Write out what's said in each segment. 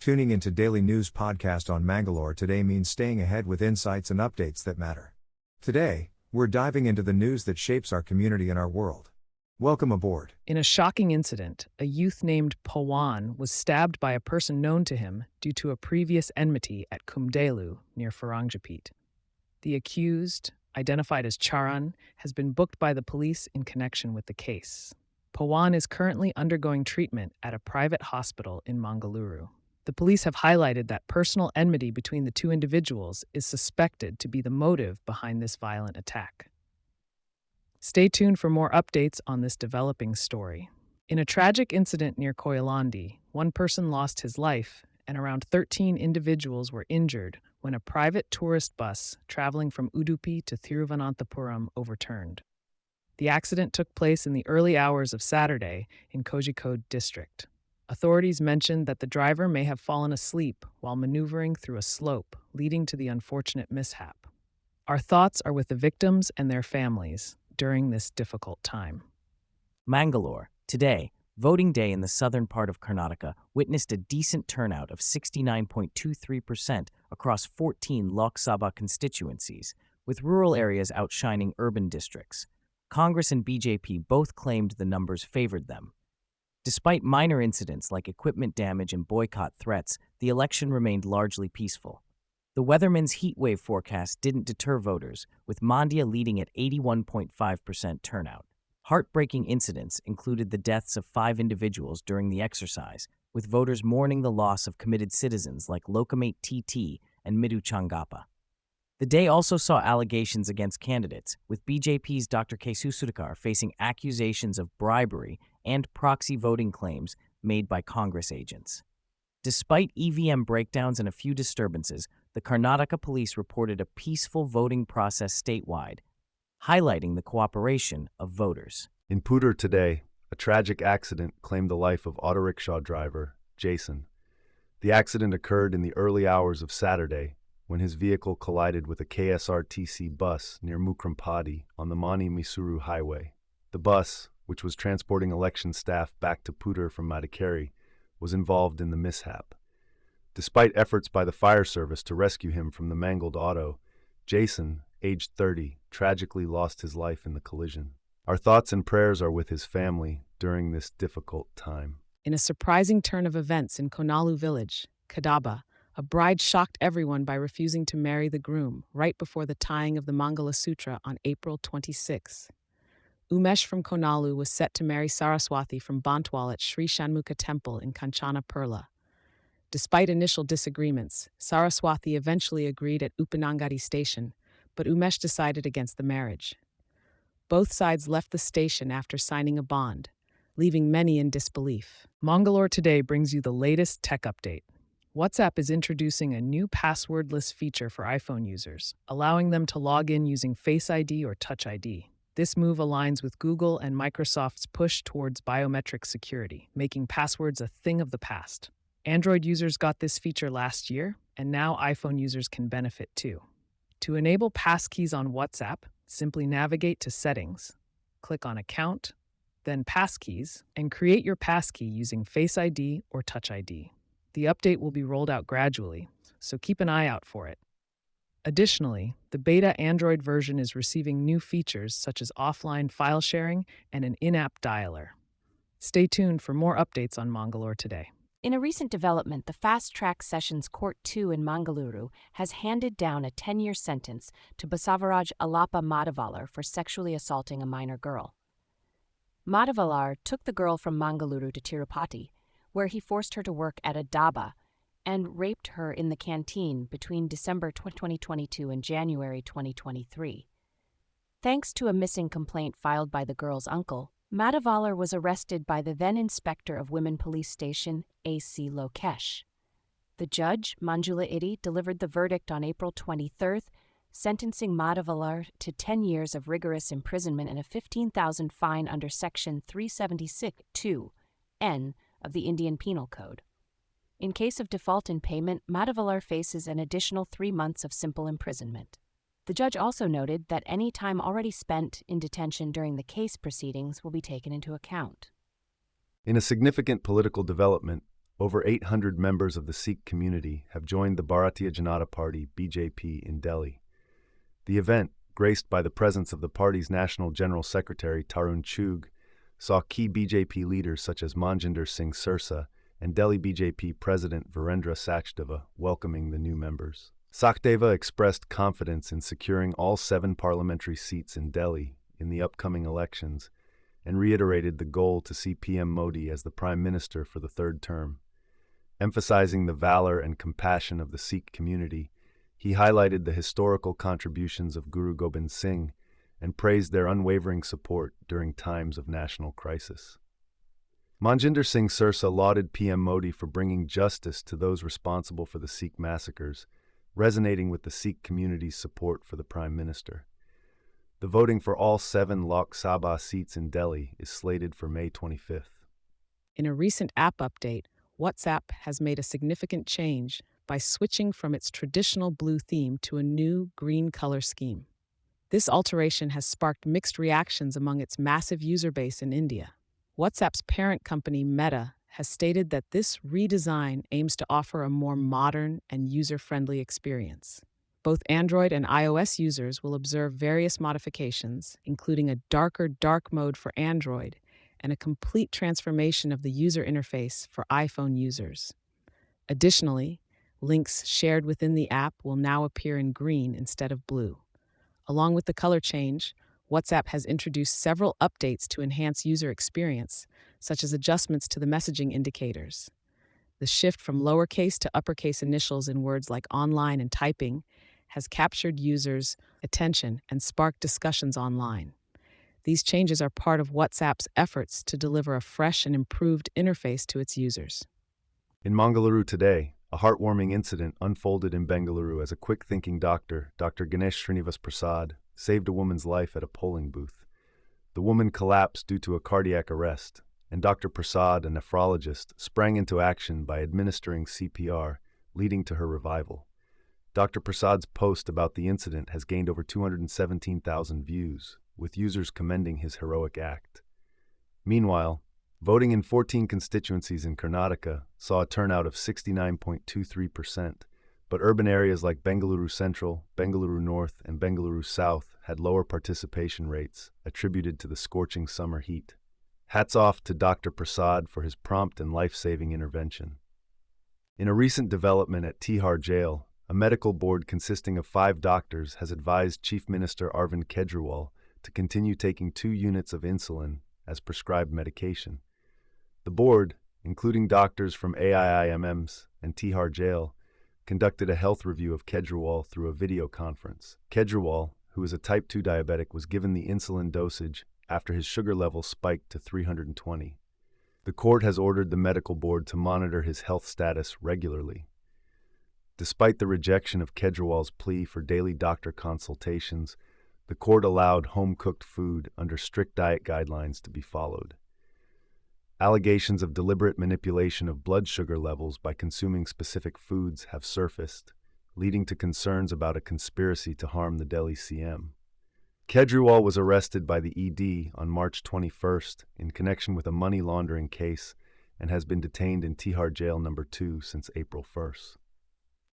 Tuning into Daily News Podcast on Mangalore today means staying ahead with insights and updates that matter. Today, we're diving into the news that shapes our community and our world. Welcome aboard. In a shocking incident, a youth named Pawan was stabbed by a person known to him due to a previous enmity at Kumdelu near Farangjapet. The accused, identified as Charan, has been booked by the police in connection with the case. Pawan is currently undergoing treatment at a private hospital in Mangalore. The police have highlighted that personal enmity between the two individuals is suspected to be the motive behind this violent attack. Stay tuned for more updates on this developing story. In a tragic incident near Koilandi, one person lost his life and around 13 individuals were injured when a private tourist bus traveling from Udupi to Thiruvananthapuram overturned. The accident took place in the early hours of Saturday in Kozhikode district. Authorities mentioned that the driver may have fallen asleep while maneuvering through a slope, leading to the unfortunate mishap. Our thoughts are with the victims and their families during this difficult time. Mangalore, today, voting day in the southern part of Karnataka, witnessed a decent turnout of 69.23% across 14 Lok Sabha constituencies, with rural areas outshining urban districts. Congress and BJP both claimed the numbers favored them. Despite minor incidents like equipment damage and boycott threats, the election remained largely peaceful. The weatherman's heatwave forecast didn't deter voters, with Mandya leading at 81.5% turnout. Heartbreaking incidents included the deaths of 5 individuals during the exercise, with voters mourning the loss of committed citizens like Lokamate TT and Midhu Changappa. The day also saw allegations against candidates, with BJP's Dr. Kesu Sudhakar facing accusations of bribery and proxy voting claims made by Congress agents. Despite EVM breakdowns and a few disturbances, the Karnataka police reported a peaceful voting process statewide, highlighting the cooperation of voters. In Pudur today, a tragic accident claimed the life of auto rickshaw driver Jason. The accident occurred in the early hours of Saturday when his vehicle collided with a KSRTC bus near Mukrampadi on the Mani-Mysuru highway. The bus, which was transporting election staff back to Pudur from Madikeri, was involved in the mishap. Despite efforts by the fire service to rescue him from the mangled auto, Jason, aged 30, tragically lost his life in the collision. Our thoughts and prayers are with his family during this difficult time. In a surprising turn of events in Konalu village, Kadaba, a bride shocked everyone by refusing to marry the groom right before the tying of the Mangala Sutra on April 26. Umesh from Konalu was set to marry Saraswati from Bantwal at Sri Shanmukha Temple in Kanchana Perla. Despite initial disagreements, Saraswati eventually agreed at Upanangadi station, but Umesh decided against the marriage. Both sides left the station after signing a bond, leaving many in disbelief. Mangalore Today brings you the latest tech update. WhatsApp is introducing a new passwordless feature for iPhone users, allowing them to log in using Face ID or Touch ID. This move aligns with Google and Microsoft's push towards biometric security, making passwords a thing of the past. Android users got this feature last year, and now iPhone users can benefit too. To enable passkeys on WhatsApp, simply navigate to Settings, click on Account, then Passkeys, and create your passkey using Face ID or Touch ID. The update will be rolled out gradually, so keep an eye out for it. Additionally, the beta Android version is receiving new features such as offline file sharing and an in-app dialer. Stay tuned for more updates on Mangalore Today. In a recent development, the Fast Track Sessions Court 2 in Mangaluru has handed down a 10-year sentence to Basavaraj Alappa Madavalar for sexually assaulting a minor girl. Madavalar took the girl from Mangaluru to Tirupati, where he forced her to work at a dhaba and raped her in the canteen between December 2022 and January 2023. Thanks to a missing complaint filed by the girl's uncle, Madavalar was arrested by the then Inspector of Women Police Station, A.C. Lokesh. The judge, Manjula Iddi, delivered the verdict on April 23rd, sentencing Madavalar to 10 years of rigorous imprisonment and a 15,000 fine under Section 376(2)(n) of the Indian Penal Code. In case of default in payment, Madavalar faces an additional 3 months of simple imprisonment. The judge also noted that any time already spent in detention during the case proceedings will be taken into account. In a significant political development, over 800 members of the Sikh community have joined the Bharatiya Janata Party (BJP) in Delhi. The event, graced by the presence of the party's National General Secretary Tarun Chugh, saw key BJP leaders such as Manjinder Singh Sirsa and Delhi BJP President Virendra Sachdeva welcoming the new members. Sachdeva expressed confidence in securing all 7 parliamentary seats in Delhi in the upcoming elections and reiterated the goal to see PM Modi as the Prime Minister for the 3rd term. Emphasizing the valor and compassion of the Sikh community, he highlighted the historical contributions of Guru Gobind Singh and praised their unwavering support during times of national crisis. Manjinder Singh Sirsa lauded PM Modi for bringing justice to those responsible for the Sikh massacres, resonating with the Sikh community's support for the Prime Minister. The voting for all 7 Lok Sabha seats in Delhi is slated for May 25th. In a recent app update, WhatsApp has made a significant change by switching from its traditional blue theme to a new green color scheme. This alteration has sparked mixed reactions among its massive user base in India. WhatsApp's parent company, Meta, has stated that this redesign aims to offer a more modern and user-friendly experience. Both Android and iOS users will observe various modifications, including a darker dark mode for Android and a complete transformation of the user interface for iPhone users. Additionally, links shared within the app will now appear in green instead of blue. Along with the color change, WhatsApp has introduced several updates to enhance user experience, such as adjustments to the messaging indicators. The shift from lowercase to uppercase initials in words like online and typing has captured users' attention and sparked discussions online. These changes are part of WhatsApp's efforts to deliver a fresh and improved interface to its users. In Mangalore today, a heartwarming incident unfolded in Bengaluru as a quick-thinking doctor, Dr. Ganesh Srinivas Prasad, saved a woman's life at a polling booth. The woman collapsed due to a cardiac arrest, and Dr. Prasad, a nephrologist, sprang into action by administering CPR, leading to her revival. Dr. Prasad's post about the incident has gained over 217,000 views, with users commending his heroic act. Meanwhile, voting in 14 constituencies in Karnataka saw a turnout of 69.23%, but urban areas like Bengaluru Central, Bengaluru North, and Bengaluru South had lower participation rates, attributed to the scorching summer heat. Hats off to Dr. Prasad for his prompt and life-saving intervention. In a recent development at Tihar Jail, a medical board consisting of 5 doctors has advised Chief Minister Arvind Kejriwal to continue taking 2 units of insulin as prescribed medication. The board, including doctors from AIIMS and Tihar Jail, conducted a health review of Kejriwal through a video conference. Kejriwal, who is a type 2 diabetic, was given the insulin dosage after his sugar level spiked to 320. The court has ordered the medical board to monitor his health status regularly. Despite the rejection of Kejriwal's plea for daily doctor consultations, the court allowed home-cooked food under strict diet guidelines to be followed. Allegations of deliberate manipulation of blood sugar levels by consuming specific foods have surfaced, leading to concerns about a conspiracy to harm the Delhi CM. Kejriwal was arrested by the ED on March 21st in connection with a money laundering case and has been detained in Tihar Jail No. 2 since April 1st.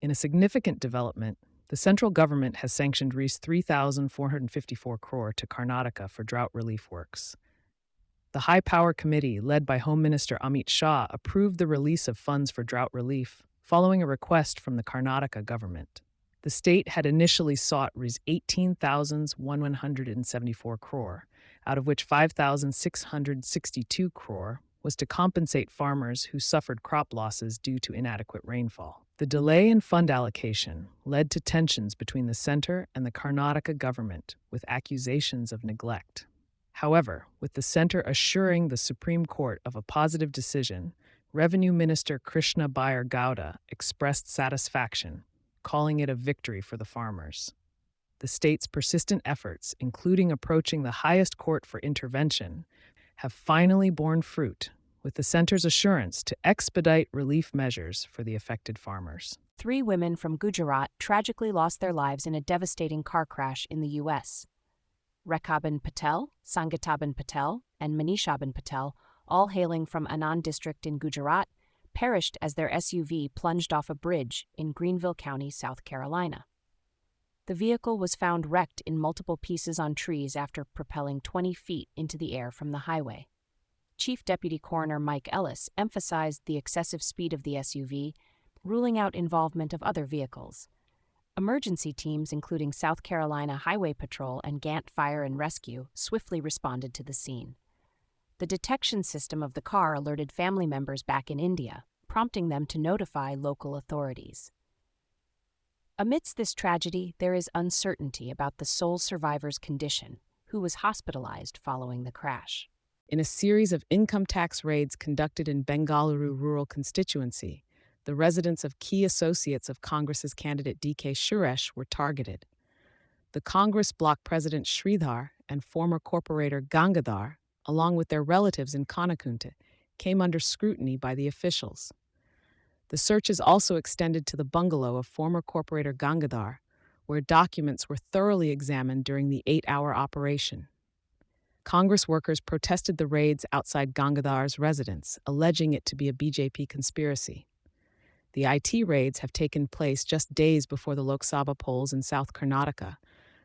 In a significant development, the central government has sanctioned Rs 3,454 crore to Karnataka for drought relief works. The High Power Committee, led by Home Minister Amit Shah, approved the release of funds for drought relief, following a request from the Karnataka government. The state had initially sought Rs 18,174 crore, out of which 5,662 crore was to compensate farmers who suffered crop losses due to inadequate rainfall. The delay in fund allocation led to tensions between the center and the Karnataka government, with accusations of neglect. However, with the center assuring the Supreme Court of a positive decision, Revenue Minister Krishna Bayer Gowda expressed satisfaction, calling it a victory for the farmers. The state's persistent efforts, including approaching the highest court for intervention, have finally borne fruit, with the center's assurance to expedite relief measures for the affected farmers. 3 women from Gujarat tragically lost their lives in a devastating car crash in the U.S. Rekhaben Patel, Sangitaben Patel, and Manishaben Patel, all hailing from Anand district in Gujarat, perished as their SUV plunged off a bridge in Greenville County, South Carolina. The vehicle was found wrecked in multiple pieces on trees after propelling 20 feet into the air from the highway. Chief Deputy Coroner Mike Ellis emphasized the excessive speed of the SUV, ruling out involvement of other vehicles. Emergency teams, including South Carolina Highway Patrol and Gant Fire and Rescue, swiftly responded to the scene. The detection system of the car alerted family members back in India, prompting them to notify local authorities. Amidst this tragedy, there is uncertainty about the sole survivor's condition, who was hospitalized following the crash. In a series of income tax raids conducted in Bengaluru rural constituency, the residents of key associates of Congress's candidate D.K. Suresh were targeted. The Congress bloc president Sridhar and former corporator Gangadhar, along with their relatives in Kanakunta, came under scrutiny by the officials. The searches also extended to the bungalow of former corporator Gangadhar, where documents were thoroughly examined during the 8-hour operation. Congress workers protested the raids outside Gangadhar's residence, alleging it to be a BJP conspiracy. The IT raids have taken place just days before the Lok Sabha polls in South Karnataka,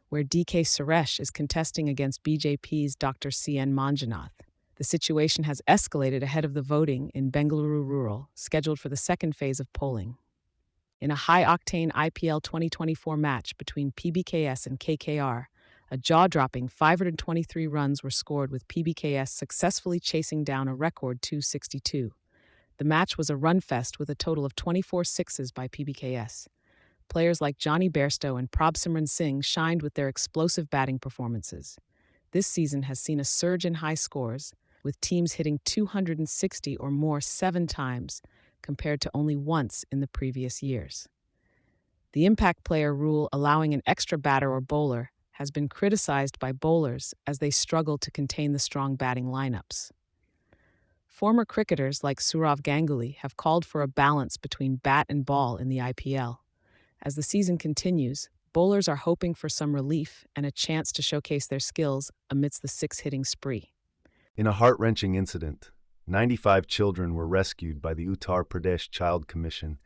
where D.K. Suresh is contesting against BJP's Dr. C.N. Manjunath. The situation has escalated ahead of the voting in Bengaluru Rural, scheduled for the second phase of polling. In a high-octane IPL 2024 match between PBKS and KKR, a jaw-dropping 523 runs were scored with PBKS successfully chasing down a record 262. The match was a run-fest with a total of 24 sixes by PBKS. Players like Johnny Bairstow and Prabhsimran Singh shined with their explosive batting performances. This season has seen a surge in high scores, with teams hitting 260 or more 7 times, compared to only once in the previous years. The impact player rule allowing an extra batter or bowler has been criticized by bowlers as they struggle to contain the strong batting lineups. Former cricketers like Sourav Ganguly have called for a balance between bat and ball in the IPL. As the season continues, bowlers are hoping for some relief and a chance to showcase their skills amidst the 6-hitting spree. In a heart-wrenching incident, 95 children were rescued by the Uttar Pradesh Child Commission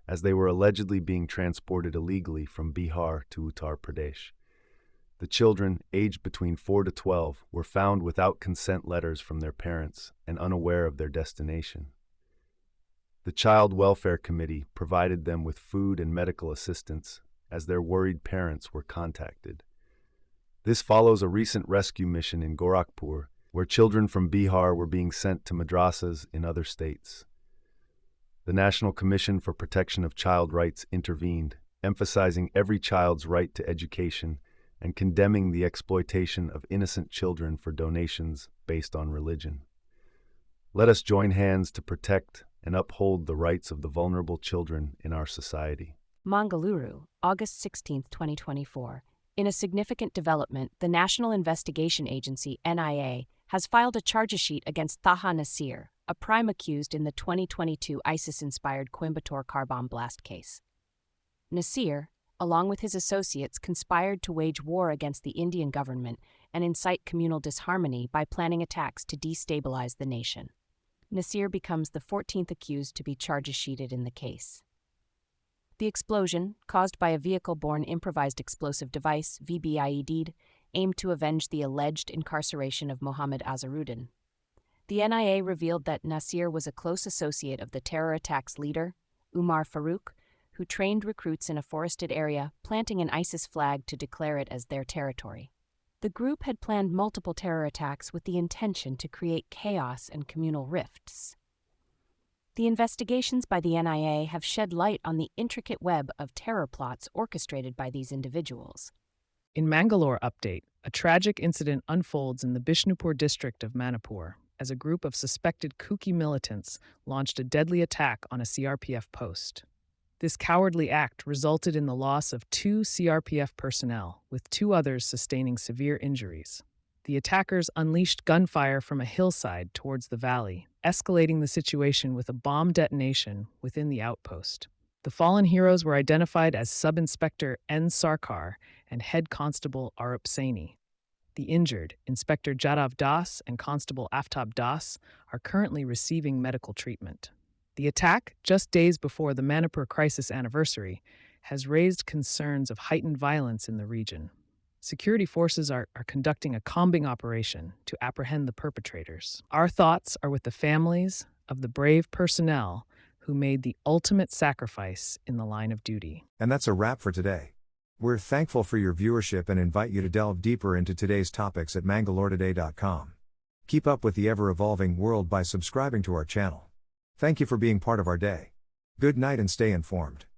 as they were allegedly being transported illegally from Bihar to Uttar Pradesh. The children, aged between 4 to 12, were found without consent letters from their parents and unaware of their destination. The Child Welfare Committee provided them with food and medical assistance as their worried parents were contacted. This follows a recent rescue mission in Gorakhpur, where children from Bihar were being sent to madrasas in other states. The National Commission for Protection of Child Rights intervened, emphasizing every child's right to education and condemning the exploitation of innocent children for donations based on religion. Let us join hands to protect and uphold the rights of the vulnerable children in our society. Mangaluru, August 16, 2024. In a significant development, the National Investigation Agency, NIA, has filed a charge sheet against Taha Nasir, a prime accused in the 2022 ISIS-inspired Coimbatore car bomb blast case. Nasir, along with his associates, conspired to wage war against the Indian government and incite communal disharmony by planning attacks to destabilize the nation. Nasir becomes the 14th accused to be charge sheeted in the case. The explosion, caused by a vehicle-borne improvised explosive device, VBIED, aimed to avenge the alleged incarceration of Mohammed Azharuddin. The NIA revealed that Nasir was a close associate of the terror attack's leader, Umar Farouk, who trained recruits in a forested area, planting an ISIS flag to declare it as their territory. The group had planned multiple terror attacks with the intention to create chaos and communal rifts. The investigations by the NIA have shed light on the intricate web of terror plots orchestrated by these individuals. In Mangalore update, a tragic incident unfolds in the Bishnupur district of Manipur as a group of suspected Kuki militants launched a deadly attack on a CRPF post. This cowardly act resulted in the loss of 2 CRPF personnel, with 2 others sustaining severe injuries. The attackers unleashed gunfire from a hillside towards the valley, escalating the situation with a bomb detonation within the outpost. The fallen heroes were identified as Sub-Inspector N. Sarkar and Head Constable Arup Saini. The injured, Inspector Jadav Das and Constable Aftab Das, are currently receiving medical treatment. The attack, just days before the Manipur crisis anniversary, has raised concerns of heightened violence in the region. Security forces are conducting a combing operation to apprehend the perpetrators. Our thoughts are with the families of the brave personnel who made the ultimate sacrifice in the line of duty. And that's a wrap for today. We're thankful for your viewership and invite you to delve deeper into today's topics at mangaloretoday.com. Keep up with the ever-evolving world by subscribing to our channel. Thank you for being part of our day. Good night and stay informed.